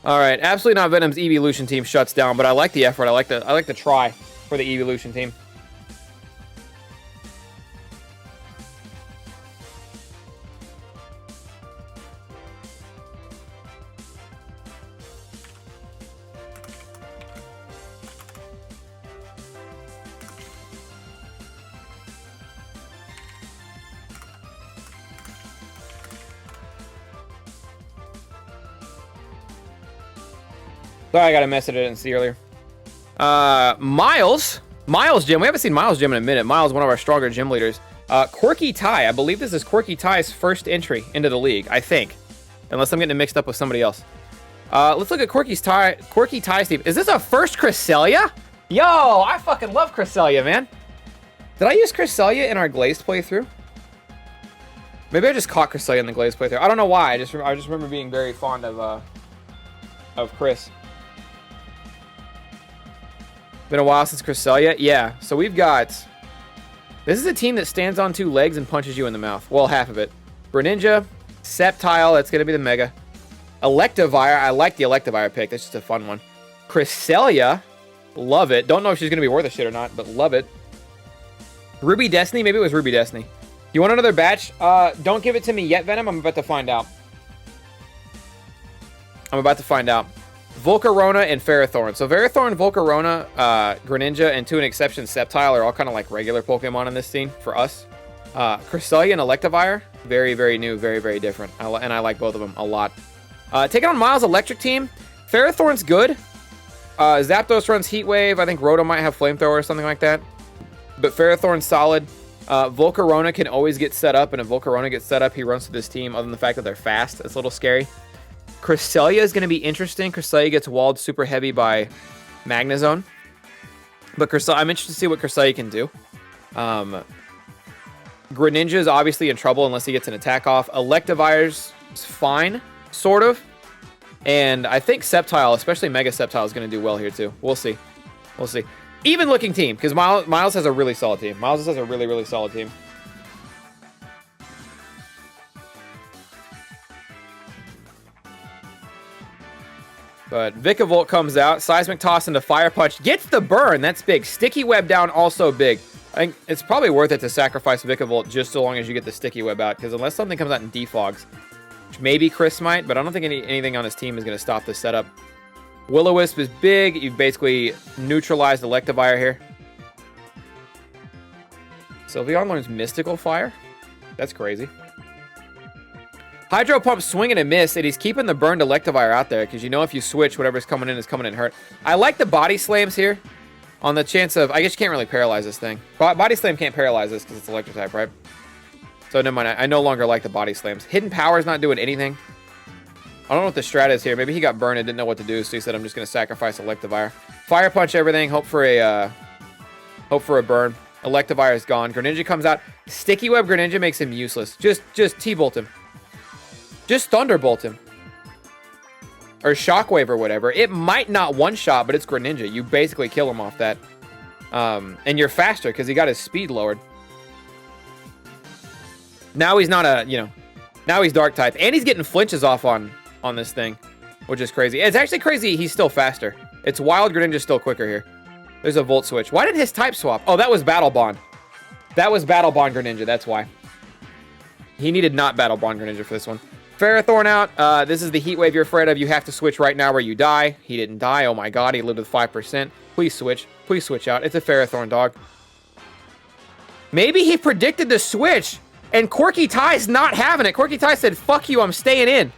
All right, absolutely not Venom's Evolution team shuts down, but I like the effort. I like the try for the Evolution team. Sorry, I got a message I didn't see earlier. Miles Gym. We haven't seen Miles Gym in a minute. Miles, one of our stronger gym leaders. Quirky Ty. I believe this is Quirky Ty's first entry into the league, I think. Unless I'm getting it mixed up with somebody else. Let's look at Quirky Ty's team. Is this a first Cresselia? Yo, I fucking love Cresselia, man. Did I use Cresselia in our Glazed playthrough? Maybe I just caught Cresselia in the Glazed playthrough. I don't know why. I just remember being very fond of Chris. Been a while since Cresselia? Yeah. So we've got... this is a team that stands on 2 legs and punches you in the mouth. Well, half of it. Greninja, Sceptile, that's going to be the Mega. Electivire, I like the Electivire pick. That's just a fun one. Cresselia, love it. Don't know if she's going to be worth a shit or not, but love it. Ruby Destiny, maybe it was Ruby Destiny. You want another batch? Don't give it to me yet, Venom. I'm about to find out. Volcarona and Ferrothorn. So Ferrothorn, Volcarona, Greninja, and to an exception Sceptile are all kind of like regular Pokemon in this scene for us. Cresselia and Electivire, very, very new, very, very different. And I like both of them a lot. Taking on Miles' Electric team. Ferrothorn's good. Zapdos runs Heat Wave. I think Rotom might have Flamethrower or something like that. But Ferrothorn's solid. Volcarona can always get set up, and if Volcarona gets set up, he runs to this team. Other than the fact that they're fast, it's a little scary. Cresselia is going to be interesting. Cresselia gets walled super heavy by Magnezone. But I'm interested to see what Cresselia can do. Greninja is obviously in trouble unless he gets an attack off. Electivire's fine, sort of. And I think Sceptile, especially Mega Sceptile, is going to do well here too. We'll see. We'll see. Even looking team, because Miles has a really solid team. Miles has a really, really solid team. But Vikavolt comes out. Seismic Toss into Fire Punch. Gets the burn. That's big. Sticky Web down, also big. I think it's probably worth it to sacrifice Vikavolt just so long as you get the Sticky Web out. Because unless something comes out and defogs, which maybe Chris might, but I don't think anything on his team is going to stop this setup. Will-O-Wisp is big. You've basically neutralized Electivire here. Sylveon learns Mystical Fire. That's crazy. Hydro Pump swing and a miss, and he's keeping the burned Electivire out there because you know if you switch, whatever's coming in is coming in hurt. I like the Body Slams here on the chance of... I guess you can't really paralyze this thing. Body Slam can't paralyze this because it's Electric type, right? So never mind. I no longer like the Body Slams. Hidden Power is not doing anything. I don't know what the strat is here. Maybe he got burned and didn't know what to do, so he said, I'm just going to sacrifice Electivire. Fire Punch everything. Hope for a burn. Electivire is gone. Greninja comes out. Sticky Web Greninja makes him useless. Just T-Bolt him. Just Thunderbolt him. Or Shockwave or whatever. It might not one-shot, but it's Greninja. You basically kill him off that. And you're faster because he got his speed lowered. Now he's not a, now he's Dark type. And he's getting flinches off on this thing, which is crazy. It's actually crazy he's still faster. It's Wild Greninja still quicker here. There's a Volt Switch. Why did his type swap? Oh, that was Battle Bond. That was Battle Bond Greninja. That's why. He needed not Battle Bond Greninja for this one. Ferrothorn out. This is the Heat Wave you're afraid of. You have to switch right now or you die. He didn't die. Oh my god, he lived with 5%. Please switch. Please switch out. It's a Ferrothorn, dog. Maybe he predicted the switch, and Quirky Ty's not having it. Quirky Ty said, fuck you, I'm staying in.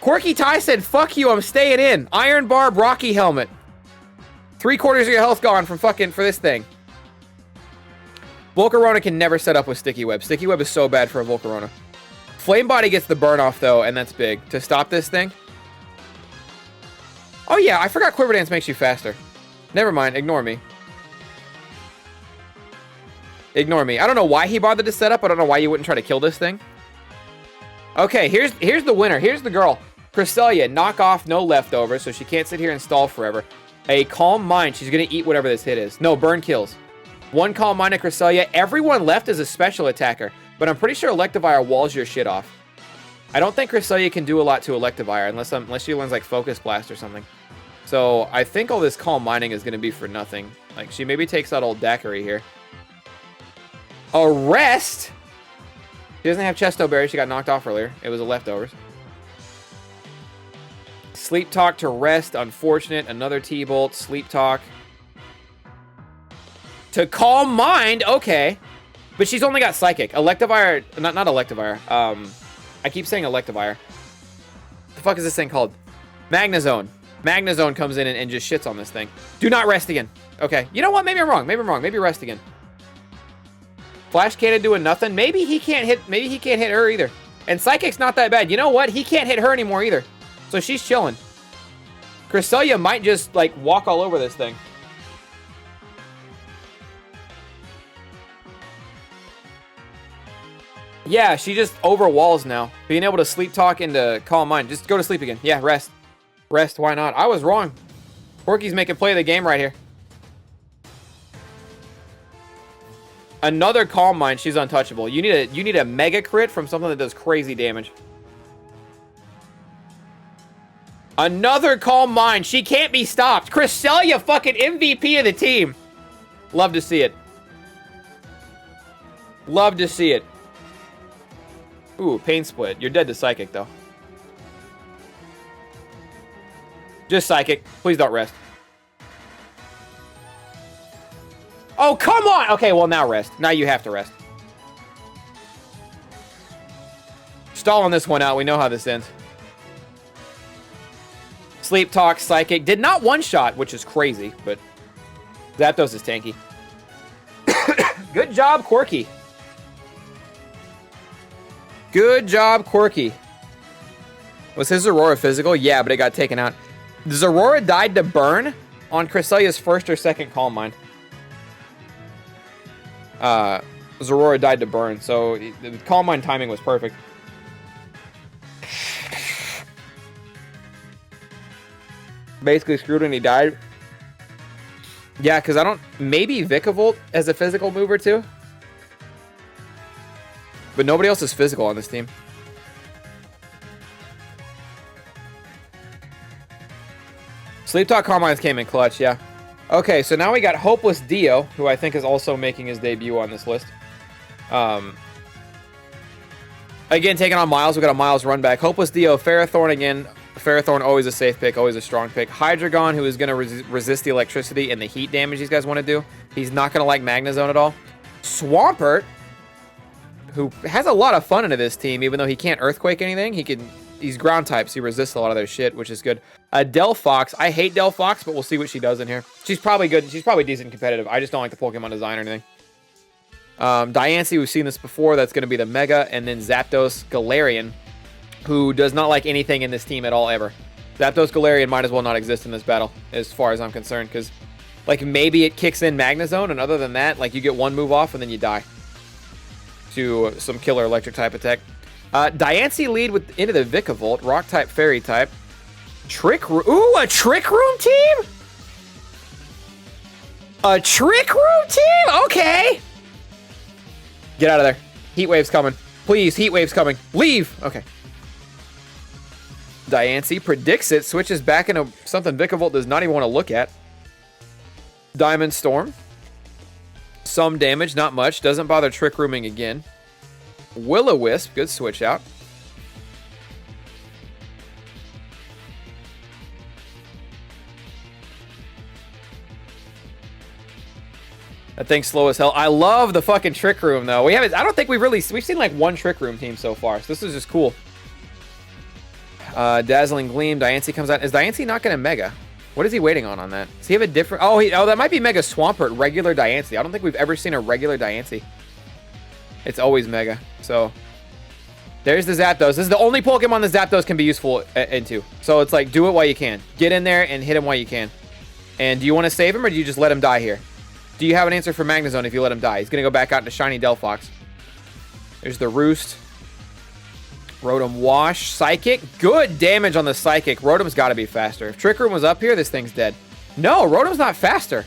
Quirky Ty said, fuck you, I'm staying in. Iron Barb, Rocky Helmet. 3/4 of your health gone for this thing. Volcarona can never set up with Sticky Web. Sticky Web is so bad for a Volcarona. Flame Body gets the burn off, though, and that's big. To stop this thing. Oh, yeah, I forgot Quiver Dance makes you faster. Never mind, ignore me. Ignore me. I don't know why he bothered to set up. I don't know why you wouldn't try to kill this thing. Okay, here's the winner. Here's the girl. Cresselia, knock off, no leftovers, so she can't sit here and stall forever. A Calm Mind. She's going to eat whatever this hit is. No, burn kills. One Calm Mind to Cresselia. Everyone left is a special attacker. But I'm pretty sure Electivire walls your shit off. I don't think Cresselia can do a lot to Electivire unless she learns like Focus Blast or something. So I think all this Calm Minding is going to be for nothing. Like she maybe takes out old Daiquiri here. Arrest. She doesn't have Chesto Berry. She got knocked off earlier. It was a leftovers. Sleep Talk to rest. Unfortunate. Another T-Bolt. Sleep Talk. To Calm Mind. Okay. But she's only got Psychic. Electivire. Not Electivire. I keep saying Electivire. The fuck is this thing called? Magnezone. Magnezone comes in and just shits on this thing. Do not rest again. Okay. You know what? Maybe I'm wrong. Maybe rest again. Flash Cannon doing nothing. Maybe he can't hit her either. And Psychic's not that bad. You know what? He can't hit her anymore either. So she's chilling. Cresselia might just like walk all over this thing. Yeah, she just overwalls now. Being able to Sleep Talk into Calm Mind. Just go to sleep again. Yeah, rest. Rest, why not? I was wrong. Quirky's making play of the game right here. Another Calm Mind. She's untouchable. You need a Mega Crit from something that does crazy damage. Another Calm Mind. She can't be stopped. Cresselia, fucking MVP of the team. Love to see it. Love to see it. Ooh, Pain Split. You're dead to Psychic, though. Just Psychic. Please don't rest. Oh, come on! Okay, well, now rest. Now you have to rest. Stalling this one out. We know how this ends. Sleep Talk, Psychic. Did not one-shot, which is crazy, but Zapdos is tanky. Good job, Quirky. Good job, Quirky. Was his Aurora physical? Yeah, but it got taken out. Zeraora died to burn on Cresselia's first or second Calm Mind. Zeraora died to burn, so the Calm Mind timing was perfect. Basically screwed when he died. Yeah, because I don't... Maybe Vikavolt as a physical move or two. But nobody else is physical on this team. Sleep Talk Carmines came in clutch, yeah. Okay, so now we got Hopeless Dio, who I think is also making his debut on this list. Again, taking on Miles. We got a Miles run back. Hopeless Dio, Ferrothorn again. Ferrothorn, always a safe pick, always a strong pick. Hydreigon, who is going to resist the electricity and the heat damage these guys want to do. He's not going to like Magnezone at all. Swampert, who has a lot of fun into this team, even though he can't Earthquake anything. He's ground type, so he resists a lot of their shit, which is good. Delphox. I hate Delphox, but we'll see what she does in here. She's probably good. She's probably decent and competitive. I just don't like the Pokemon design or anything. Diancie, we've seen this before. That's going to be the Mega. And then Zapdos Galarian, who does not like anything in this team at all, ever. Zapdos Galarian might as well not exist in this battle, as far as I'm concerned, because, like, maybe it kicks in Magnezone, and other than that, like, you get one move off, and then you die to some killer electric-type attack. Diancie lead into the Vikavolt, Rock-type, Fairy-type. Trick Room. Ooh, a Trick Room team? A Trick Room team? Okay. Get out of there. Heat Wave's coming. Please, Heat Wave's coming. Leave. Okay. Diancie predicts it, switches back into something Vikavolt does not even want to look at. Diamond Storm. Some damage, not much. Doesn't bother Trick Rooming again. Will-O-Wisp, good switch out. That thing's slow as hell. I love the fucking Trick Room, though. I don't think we've seen like one Trick Room team so far, so this is just cool. Dazzling Gleam, Diancie comes out. Is Diancie not going to Mega? What is he waiting on that? Does he have a different... Oh, that might be Mega Swampert, regular Diancie. I don't think we've ever seen a regular Diancie. It's always Mega, so... There's the Zapdos. This is the only Pokemon the Zapdos can be useful into. So it's like, do it while you can. Get in there and hit him while you can. And do you want to save him, or do you just let him die here? Do you have an answer for Magnezone if you let him die? He's going to go back out into Shiny Delphox. There's the Roost. Rotom Wash. Psychic. Good damage on the Psychic. Rotom's got to be faster. If Trick Room was up here, this thing's dead. No, Rotom's not faster.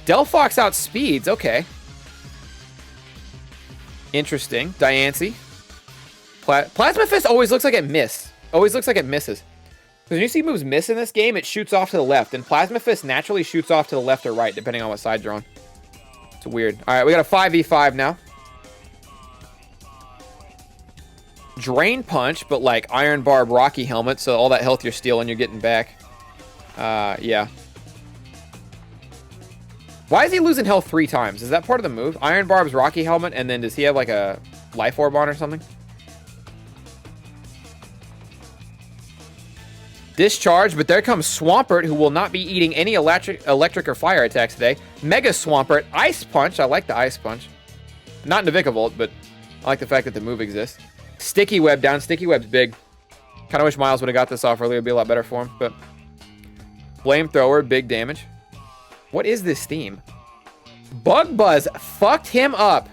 Delphox outspeeds. Okay. Interesting. Diancie. Plasma Fist always looks like it misses. Always looks like it misses. Because when you see moves miss in this game, it shoots off to the left. And Plasma Fist naturally shoots off to the left or right, depending on what side you're on. It's weird. Alright, we got a 5v5 now. Drain Punch, but like Iron Barb Rocky Helmet, so all that health you're stealing, you're getting back. Yeah. Why is he losing health 3 times? Is that part of the move? Iron Barb's Rocky Helmet, and then does he have like a Life Orb on or something? Discharge, but there comes Swampert, who will not be eating any electric or fire attacks today. Mega Swampert. Ice Punch. I like the Ice Punch. Not in the Vikavolt, but I like the fact that the move exists. Sticky Web down. Sticky Web's big. Kind of wish Miles would have got this off earlier. It would be a lot better for him, but... Flamethrower, big damage. What is this theme? Bug Buzz fucked him up.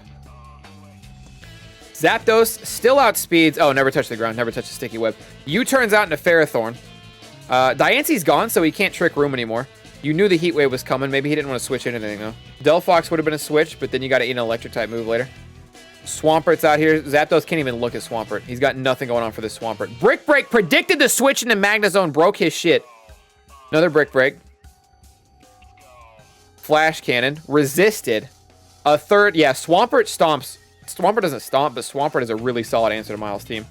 Zapdos still outspeeds. Oh, never touched the ground. Never touched the Sticky Web. U-turns out into Ferrothorn. Diancie's gone, so he can't Trick Room anymore. You knew the Heat Wave was coming. Maybe he didn't want to switch in anything, though. Delphox would have been a switch, but then you got to eat an Electric-type move later. Swampert's out here. Zapdos can't even look at Swampert. He's got nothing going on for this Swampert. Brick Break predicted the switch into Magnezone. Broke his shit. Another Brick Break. Flash Cannon. Resisted. A third. Yeah, Swampert stomps. Swampert doesn't stomp, but Swampert is a really solid answer to Miles' team.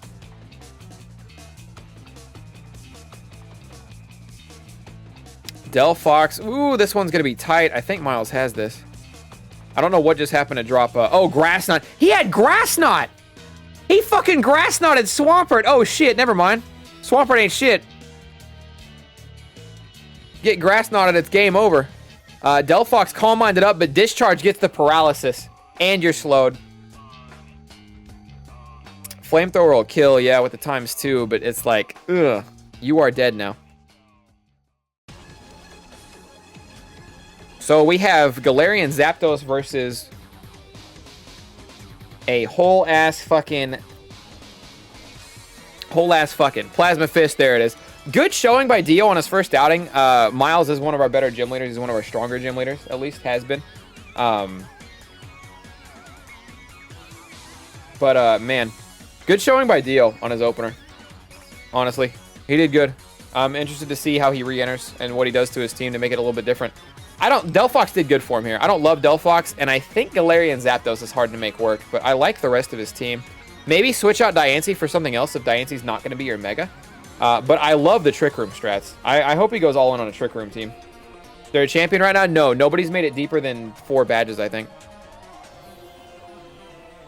Delphox. Ooh, this one's going to be tight. I think Miles has this. I don't know what just happened to drop. Oh, Grass Knot. He had Grass Knot. He fucking Grass Knotted Swampert. Oh, shit. Never mind. Swampert ain't shit. Get Grass Knotted, it's game over. Delphox Calm Minded up, but Discharge gets the paralysis. And you're slowed. Flamethrower will kill, yeah, with the ×2, but it's like, ugh. You are dead now. So we have Galarian Zapdos versus a whole ass fucking Plasma Fist. There it is. Good showing by Dio on his first outing. Miles is one of our better gym leaders. He's one of our stronger gym leaders, at least has been. But man, good showing by Dio on his opener. Honestly, he did good. I'm interested to see how he re-enters and what he does to his team to make it a little bit different. Delphox did good for him here. I don't love Delphox, and I think Galarian Zapdos is hard to make work, but I like the rest of his team. Maybe switch out Diancie for something else if Diancie's not going to be your Mega. But I love the Trick Room strats. I hope he goes all in on a Trick Room team. They're a champion right now? No, nobody's made it deeper than 4 badges, I think.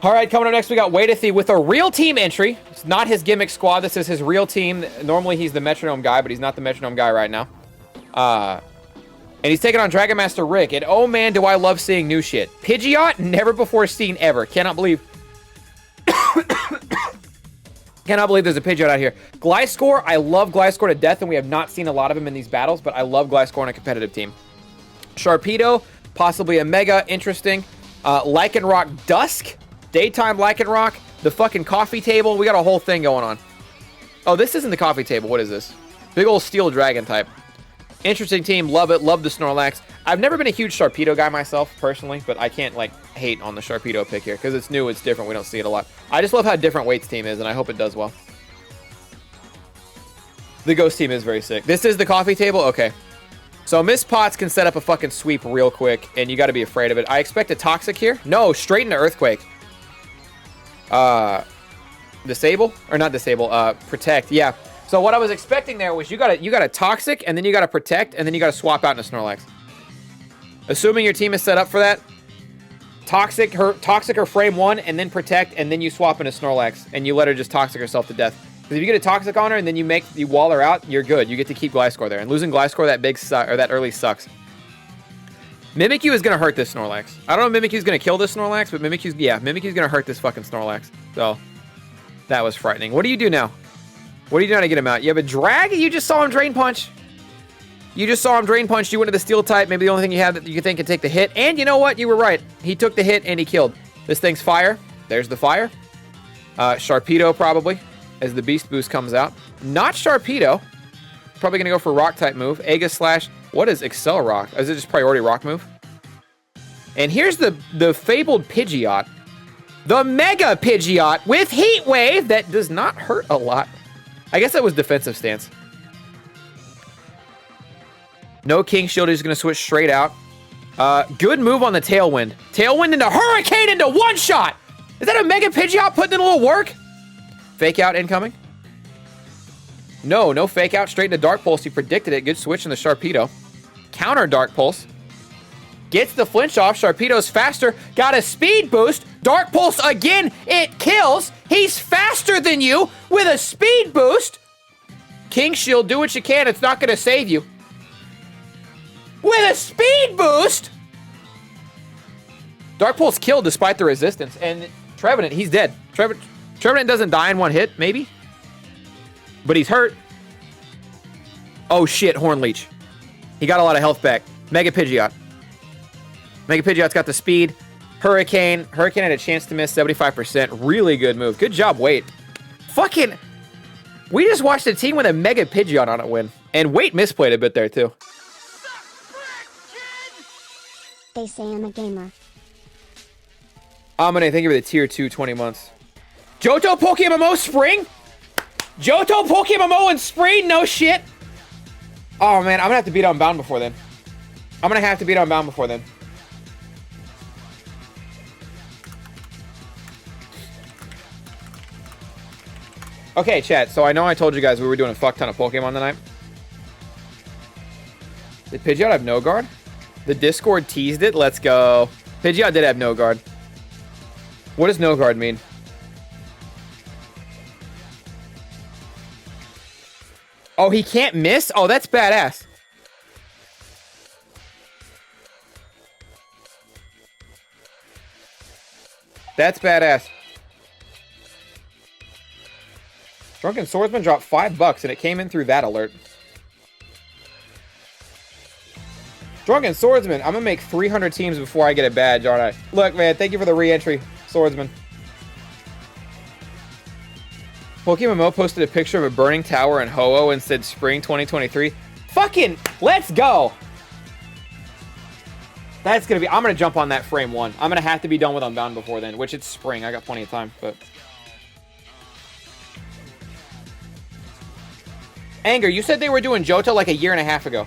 All right, coming up next, we got Waitithy with a real team entry. It's not his gimmick squad. This is his real team. Normally, he's the Metronome guy, but he's not the Metronome guy right now. And he's taking on Dragon Master Rick. And oh man, do I love seeing new shit. Pidgeot, never before seen ever. Cannot believe. Cannot believe there's a Pidgeot out here. Gliscor, I love Gliscor to death, and we have not seen a lot of him in these battles, but I love Gliscor on a competitive team. Sharpedo, possibly a Mega, interesting. Lycanroc Dusk, Daytime Lycanroc, the fucking coffee table. We got a whole thing going on. Oh, this isn't the coffee table. What is this? Big old Steel Dragon type. Interesting team. Love it. Love the Snorlax. I've never been a huge Sharpedo guy myself, personally, but I can't, like, hate on the Sharpedo pick here because it's new, it's different. We don't see it a lot. I just love how different Wait's team is, and I hope it does well. The Ghost team is very sick. This is the coffee table? Okay. So Miss Potts can set up a fucking sweep real quick, and you got to be afraid of it. I expect a Toxic here. No, straight into Earthquake. Disable? Or not disable, protect. Yeah. So what I was expecting there was you got a Toxic, and then you got to protect, and then you got to swap out into Snorlax. Assuming your team is set up for that, Toxic her frame 1, and then protect, and then you swap into Snorlax, and you let her just Toxic herself to death. Because if you get a Toxic on her, and then you wall her out, you're good. You get to keep Gliscor there. And losing Gliscor that early sucks. Mimikyu is going to hurt this Snorlax. I don't know if Mimikyu's going to kill this Snorlax, but Mimikyu's going to hurt this fucking Snorlax. So, that was frightening. What do you do now? What do you do to get him out? You have a Drag? You just saw him Drain Punch. You just saw him Drain Punch. You went to the Steel type. Maybe the only thing you have that you think can take the hit. And you know what? You were right. He took the hit and he killed. This thing's fire. There's the fire. Sharpedo probably, as the Beast Boost comes out. Not Sharpedo. Probably going to go for Rock type move. Aegis Slash. What is Excel Rock? Is it just Priority Rock move? And here's the fabled Pidgeot. The Mega Pidgeot with Heat Wave that does not hurt a lot. I guess that was defensive stance. No King Shield. He's going to switch straight out. Good move on the Tailwind. Tailwind into Hurricane into one shot. Is that a Mega Pidgeot putting in a little work? Fake out incoming. No fake out. Straight into Dark Pulse. He predicted it. Good switch in the Sharpedo. Counter Dark Pulse. Gets the flinch off. Sharpedo's faster. Got a speed boost. Dark Pulse again. It kills. He's faster than you with a speed boost. King Shield, do what you can. It's not going to save you. With a speed boost. Dark Pulse killed despite the resistance. And Trevenant, he's dead. Trevenant doesn't die in one hit, maybe. But he's hurt. Oh shit, Horn Leech. He got a lot of health back. Mega Pidgeot. Mega Pidgeot's got the speed. Hurricane. Hurricane had a chance to miss 75%. Really good move. Good job, Wait. Fucking... We just watched a team with a Mega Pidgeot on it win. And Wait misplayed a bit there, too. They say I'm a gamer. Amine, thank you for the tier 2 20 months. Johto Pokemon Spring? Johto Pokemon in Spring? No shit. Oh, man. I'm going to have to beat Unbound before then. I'm going to have to beat Unbound before then. Okay, chat. So I know I told you guys we were doing a fuck ton of Pokemon tonight. Did Pidgeot have no guard? The Discord teased it. Let's go. Pidgeot did have no guard. What does no guard mean? Oh, he can't miss? Oh, that's badass. That's badass. Drunken Swordsman dropped $5 and it came in through that alert. Drunken Swordsman, I'm gonna make 300 teams before I get a badge, aren't I? Look, man, thank you for the re-entry, Swordsman. Pokemon Mo posted a picture of a burning tower in Ho-Oh and said spring 2023. Fucking, let's go! That's gonna be, I'm gonna jump on that frame 1. I'm gonna have to be done with Unbound before then, which it's spring. I got plenty of time, but... Anger, you said they were doing Johto like a year and a half ago.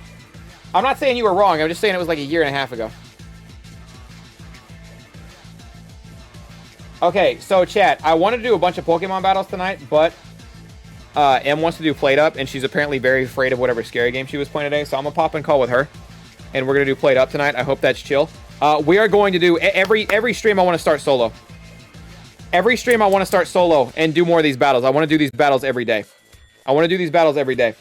I'm not saying you were wrong. I'm just saying it was like a year and a half ago. Okay, so chat, I wanted to do a bunch of Pokemon battles tonight, but M wants to do Played Up, and she's apparently very afraid of whatever scary game she was playing today, so I'm gonna pop and call with her, and we're gonna do Played Up tonight. I hope that's chill. We are going to do every stream. I want to start solo. Every stream I want to start solo and do more of these battles. I want to do these battles every day. I want to do these battles every day.